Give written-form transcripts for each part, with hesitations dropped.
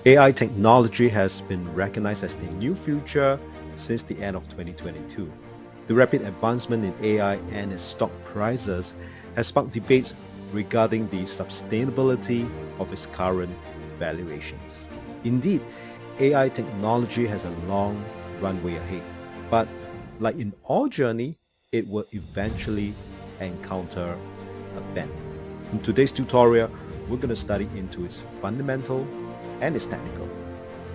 AI technology has been recognized as the new future since the end of 2022. The rapid advancement in AI and its stock prices has sparked debates regarding the sustainability of its current valuations. Indeed, AI technology has a long runway ahead, but like in all journey, it will eventually encounter a bend. In today's tutorial, we're going to study into its fundamental and its technical.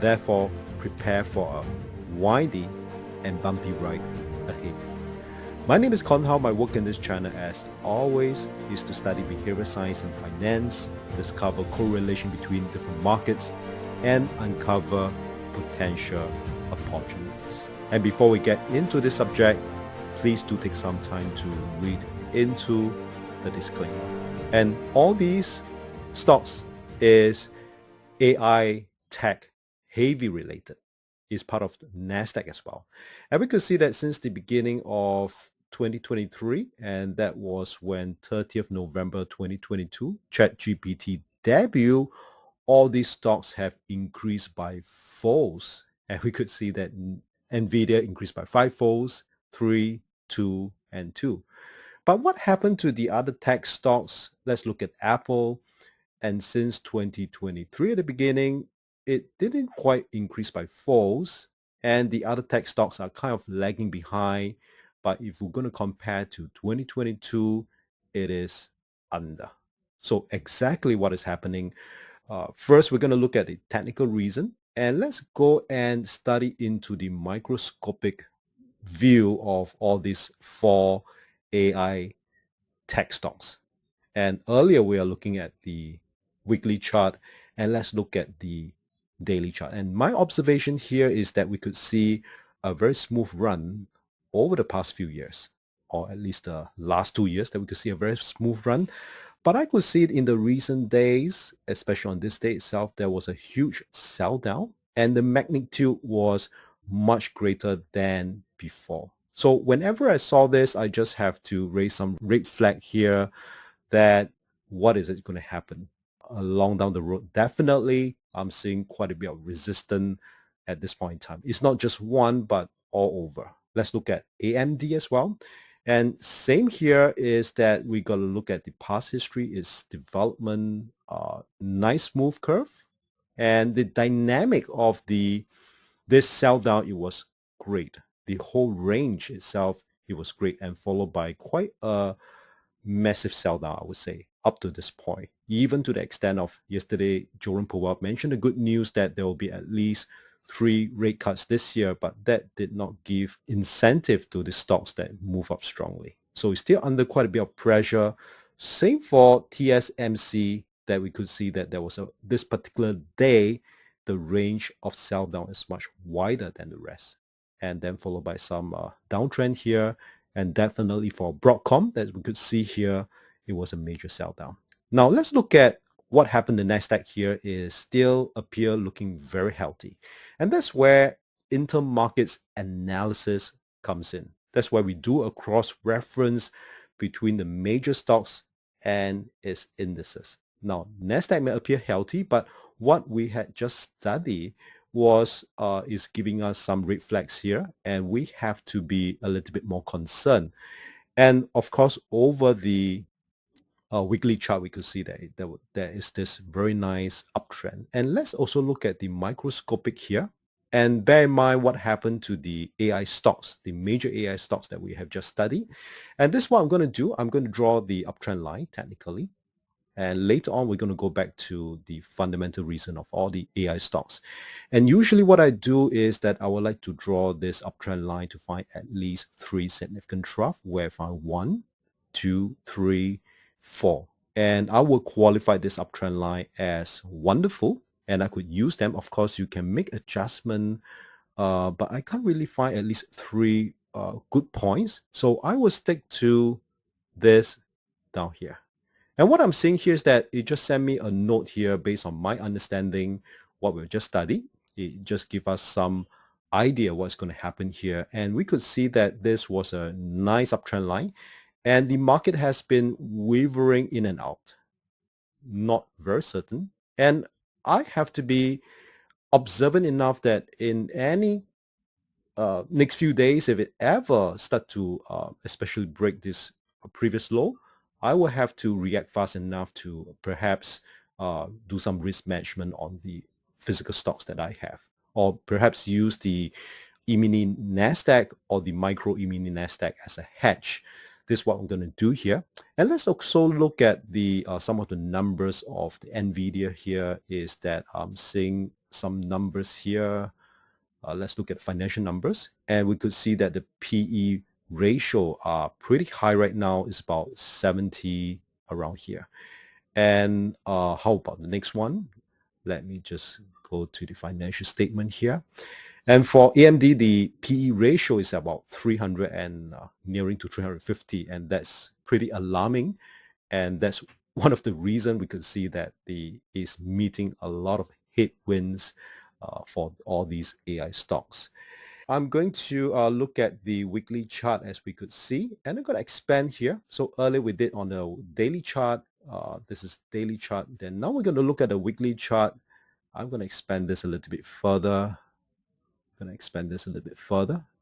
Therefore, prepare for a windy and bumpy ride ahead. My name is Konhao. My work in this channel, as always, is to study behavioral science and finance, discover correlation between different markets, and uncover potential opportunities. And before we get into this subject, please do take some time to read into the disclaimer. And all these stocks is AI tech heavy related, is part of NASDAQ as well. And we could see that since the beginning of 2023, and that was when 30th November 2022, ChatGPT debut, all these stocks have increased by folds. And we could see that NVIDIA increased by 5 folds, 3, 2, and 2. But what happened to the other tech stocks? Let's look at Apple. And since 2023 at the beginning, it didn't quite increase by folds. And the other tech stocks are kind of lagging behind. But if we're going to compare to 2022, it is under. So exactly what is happening. First, we're going to look at the technical reason. And let's go and study into the microscopic view of all these 4 AI tech stocks. And earlier we are looking at the weekly chart, and let's look at the daily chart. And my observation here is that we could see a very smooth run over the past few years, or at least the last 2 years, that we could see a very smooth run. But I could see it in the recent days, especially on this day itself, there was a huge sell down, and the magnitude was much greater than before. So whenever I saw this, I just have to raise some red flag here that what is it going to happen along down the road. Definitely, I'm seeing quite a bit of resistance at this point in time. It's not just one, but all over. Let's look at AMD as well. And same here is that we got to look at the past history, its development, nice smooth curve, and the dynamic of this sell down. It was great. The whole range itself, it was great, and followed by quite a massive sell down, I would say, up to this point. Even to the extent of yesterday, Jerome Powell mentioned the good news that there will be at least 3 rate cuts this year, but that did not give incentive to the stocks that move up strongly. So it's still under quite a bit of pressure. Same for TSMC, that we could see that there was this particular day, the range of sell down is much wider than the rest. And then followed by some downtrend here. And definitely for Broadcom, that we could see here, it was a major sell down. Now let's look at what happened. The NASDAQ here is still appear looking very healthy. And that's where intermarkets analysis comes in. That's why we do a cross-reference between the major stocks and its indices. Now, NASDAQ may appear healthy, but what we had just studied was is giving us some red flags here, and we have to be a little bit more concerned. And of course, over the weekly chart, we could see that there is this very nice uptrend. And let's also look at the microscopic here. And bear in mind what happened to the AI stocks, the major AI stocks that we have just studied. And this is what I'm going to do. I'm going to draw the uptrend line technically. And later on, we're going to go back to the fundamental reason of all the AI stocks. And usually what I do is that I would like to draw this uptrend line to find at least 3 significant troughs, where I find 1, 2, 3, 4. And I will qualify this uptrend line as wonderful, and I could use them. Of course, you can make adjustment, but I can't really find at least 3 good points. So I will stick to this down here. And what I'm seeing here is that it just sent me a note here based on my understanding what we've just studied. It just gives us some idea what's going to happen here. And we could see that this was a nice uptrend line, and the market has been wavering in and out. Not very certain. And I have to be observant enough that in any next few days, if it ever start to especially break this previous low, I will have to react fast enough to perhaps do some risk management on the physical stocks that I have, or perhaps use the E-mini NASDAQ or the micro E-mini NASDAQ as a hedge. This is what I'm going to do here. And let's also look at the some of the numbers of the NVIDIA here. Is that I'm seeing some numbers here. Let's look at financial numbers, and we could see that the PE ratio are pretty high right now. It's about 70 around here. And how about the next one? Let me just go to the financial statement here. And for AMD, the PE ratio is about 300 and nearing to 350, and that's pretty alarming. And that's one of the reasons we could see that the is meeting a lot of headwinds for all these AI stocks. I'm going to look at the weekly chart as we could see, and I'm going to expand here. So earlier we did on the daily chart. This is daily chart. Then now we're going to look at the weekly chart. I'm going to expand this a little bit further.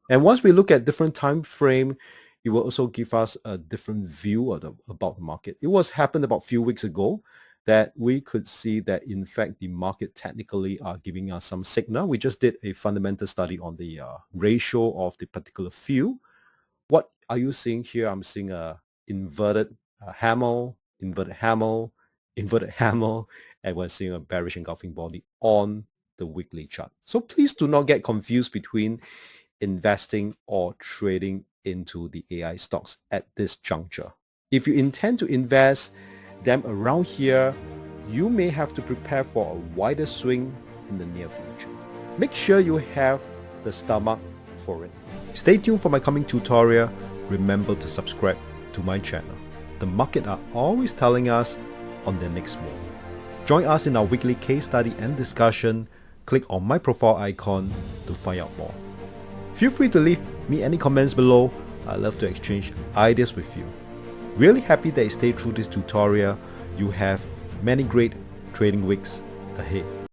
And once we look at different time frame, it will also give us a different view about the market. It was happened about a few weeks ago that we could see that in fact the market technically are giving us some signal. We just did a fundamental study on the ratio of the particular field. What are you seeing here? I'm seeing a inverted hammer, inverted hammer, inverted hammer, and we're seeing a bearish engulfing body on the weekly chart. So please do not get confused between investing or trading into the AI stocks at this juncture. If you intend to invest them around here, you may have to prepare for a wider swing in the near future. Make sure you have the stomach for it. Stay tuned for my coming tutorial. Remember to subscribe to my channel. The market are always telling us on their next move. Join us in our weekly case study and discussion. Click on my profile icon to find out more. Feel free to leave me any comments below. I love to exchange ideas with you. Really happy that you stayed through this tutorial. You have many great trading weeks ahead.